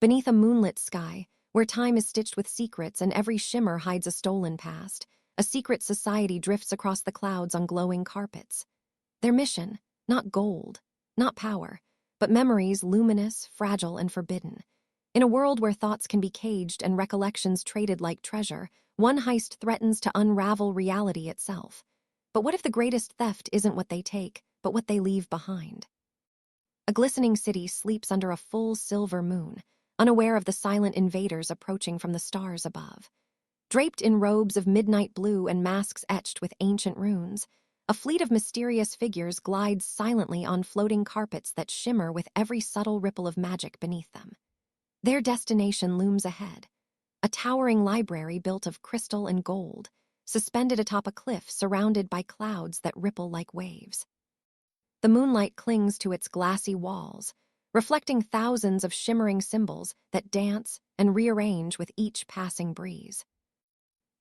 Beneath a moonlit sky, where time is stitched with secrets and every shimmer hides a stolen past, a secret society drifts across the clouds on glowing carpets. Their mission, not gold, not power, but memories luminous, fragile, and forbidden. In a world where thoughts can be caged and recollections traded like treasure, one heist threatens to unravel reality itself. But what if the greatest theft isn't what they take, but what they leave behind? A glistening city sleeps under a full silver moon, unaware of the silent invaders approaching from the stars above. Draped in robes of midnight blue and masks etched with ancient runes, a fleet of mysterious figures glides silently on floating carpets that shimmer with every subtle ripple of magic beneath them. Their destination looms ahead, a towering library built of crystal and gold, suspended atop a cliff surrounded by clouds that ripple like waves. The moonlight clings to its glassy walls, reflecting thousands of shimmering symbols that dance and rearrange with each passing breeze.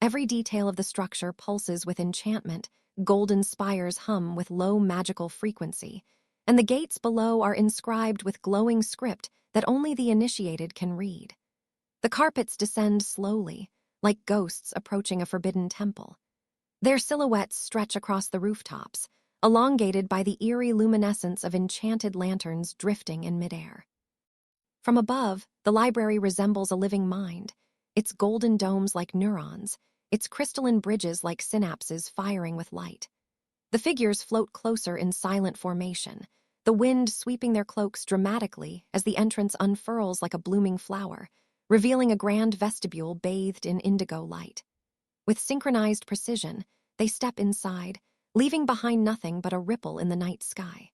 Every detail of the structure pulses with enchantment, golden spires hum with low magical frequency, and the gates below are inscribed with glowing script that only the initiated can read. The carpets descend slowly, like ghosts approaching a forbidden temple. Their silhouettes stretch across the rooftops, elongated by the eerie luminescence of enchanted lanterns drifting in midair. From above, the library resembles a living mind, its golden domes like neurons, its crystalline bridges like synapses firing with light. The figures float closer in silent formation, the wind sweeping their cloaks dramatically as the entrance unfurls like a blooming flower, revealing a grand vestibule bathed in indigo light. With synchronized precision, they step inside, leaving behind nothing but a ripple in the night sky.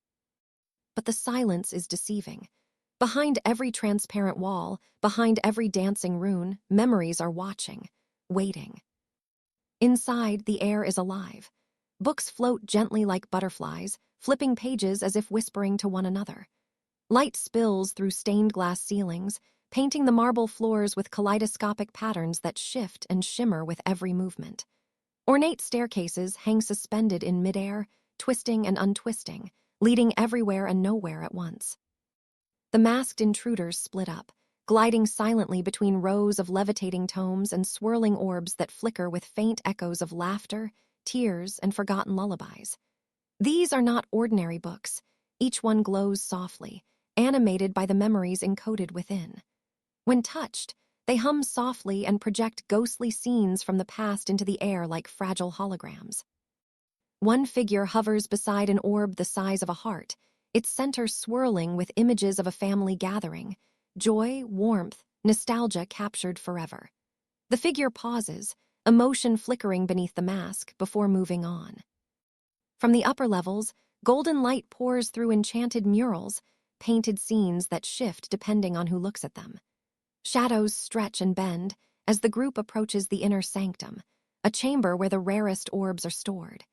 But the silence is deceiving. Behind every transparent wall, behind every dancing rune, memories are watching, waiting. Inside, the air is alive. Books float gently like butterflies, flipping pages as if whispering to one another. Light spills through stained glass ceilings, painting the marble floors with kaleidoscopic patterns that shift and shimmer with every movement. Ornate staircases hang suspended in midair, twisting and untwisting, leading everywhere and nowhere at once. The masked intruders split up, gliding silently between rows of levitating tomes and swirling orbs that flicker with faint echoes of laughter, tears, and forgotten lullabies. These are not ordinary books. Each one glows softly, animated by the memories encoded within. When touched, they hum softly and project ghostly scenes from the past into the air like fragile holograms. One figure hovers beside an orb the size of a heart, its center swirling with images of a family gathering, joy, warmth, nostalgia captured forever. The figure pauses, emotion flickering beneath the mask before moving on. From the upper levels, golden light pours through enchanted murals, painted scenes that shift depending on who looks at them. Shadows stretch and bend as the group approaches the inner sanctum, a chamber where the rarest orbs are stored.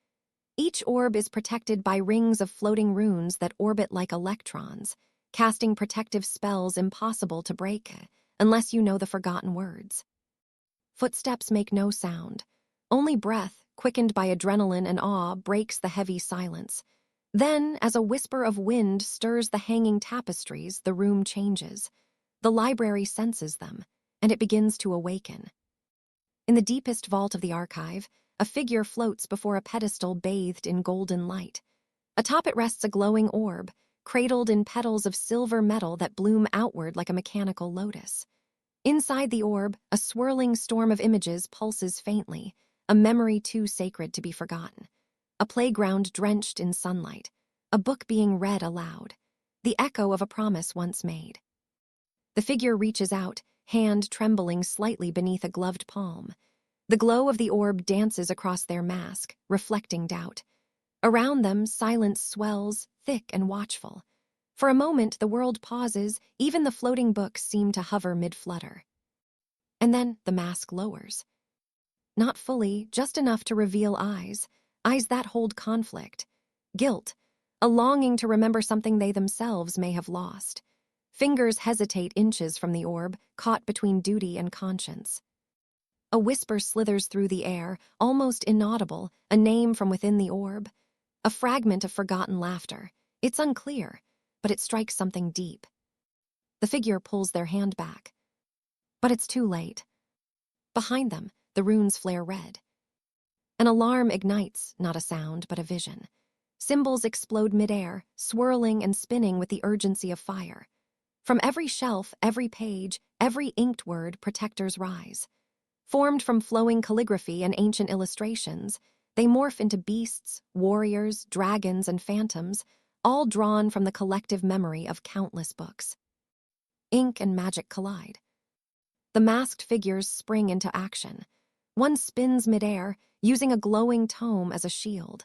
Each orb is protected by rings of floating runes that orbit like electrons, casting protective spells impossible to break unless you know the forgotten words. Footsteps make no sound. Only breath, quickened by adrenaline and awe, breaks the heavy silence. Then, as a whisper of wind stirs the hanging tapestries, the room changes. The library senses them, and it begins to awaken. In the deepest vault of the archive, a figure floats before a pedestal bathed in golden light. Atop it rests a glowing orb, cradled in petals of silver metal that bloom outward like a mechanical lotus. Inside the orb, a swirling storm of images pulses faintly, a memory too sacred to be forgotten. A playground drenched in sunlight, a book being read aloud, the echo of a promise once made. The figure reaches out, hand trembling slightly beneath a gloved palm. The glow of the orb dances across their mask, reflecting doubt. Around them, silence swells, thick and watchful. For a moment, the world pauses, even the floating books seem to hover mid-flutter. And then the mask lowers. Not fully, just enough to reveal eyes that hold conflict, guilt, a longing to remember something they themselves may have lost. Fingers hesitate inches from the orb, caught between duty and conscience. A whisper slithers through the air, almost inaudible, a name from within the orb. A fragment of forgotten laughter. It's unclear, but it strikes something deep. The figure pulls their hand back. But it's too late. Behind them, the runes flare red. An alarm ignites, not a sound, but a vision. Symbols explode midair, swirling and spinning with the urgency of fire. From every shelf, every page, every inked word, protectors rise. Formed from flowing calligraphy and ancient illustrations, they morph into beasts, warriors, dragons, and phantoms, all drawn from the collective memory of countless books. Ink and magic collide. The masked figures spring into action. One spins midair, using a glowing tome as a shield.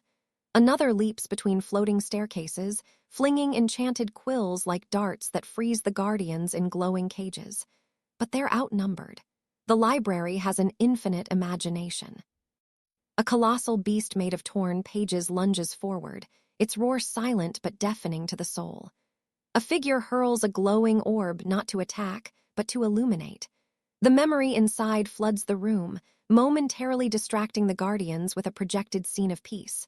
Another leaps between floating staircases, flinging enchanted quills like darts that freeze the guardians in glowing cages. But they're outnumbered. The library has an infinite imagination. A colossal beast made of torn pages lunges forward, its roar silent but deafening to the soul. A figure hurls a glowing orb not to attack, but to illuminate. The memory inside floods the room, momentarily distracting the guardians with a projected scene of peace.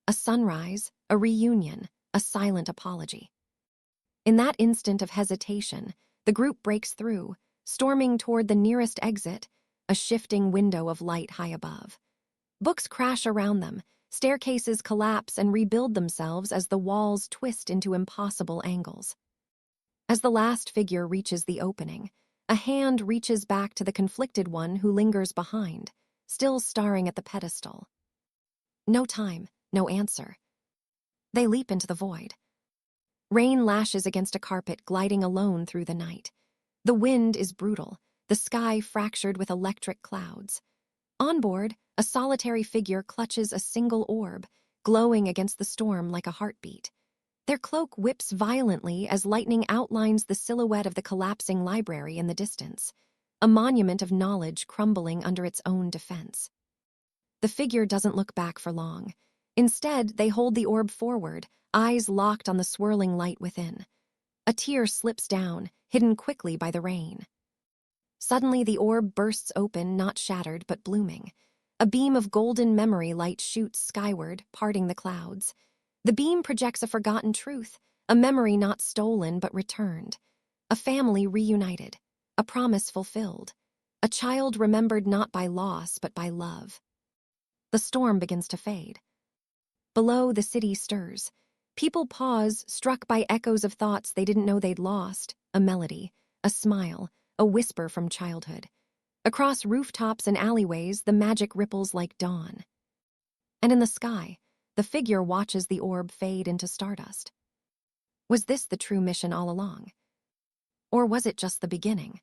A sunrise, a reunion, a silent apology. In that instant of hesitation, the group breaks through, storming toward the nearest exit, a shifting window of light high above. Books crash around them, staircases collapse and rebuild themselves as the walls twist into impossible angles. As the last figure reaches the opening, a hand reaches back to the conflicted one who lingers behind, still staring at the pedestal. No time, no answer. They leap into the void. Rain lashes against a carpet, gliding alone through the night. The wind is brutal, the sky fractured with electric clouds. On board, a solitary figure clutches a single orb, glowing against the storm like a heartbeat. Their cloak whips violently as lightning outlines the silhouette of the collapsing library in the distance, a monument of knowledge crumbling under its own defense. The figure doesn't look back for long. Instead, they hold the orb forward, eyes locked on the swirling light within. A tear slips down, hidden quickly by the rain. Suddenly, the orb bursts open, not shattered, but blooming. A beam of golden memory light shoots skyward, parting the clouds. The beam projects a forgotten truth, a memory not stolen but returned. A family reunited, a promise fulfilled. A child remembered not by loss but by love. The storm begins to fade. Below, the city stirs. People pause, struck by echoes of thoughts they didn't know they'd lost, a melody, a smile, a whisper from childhood. Across rooftops and alleyways, the magic ripples like dawn. And in the sky, the figure watches the orb fade into stardust. Was this the true mission all along? Or was it just the beginning?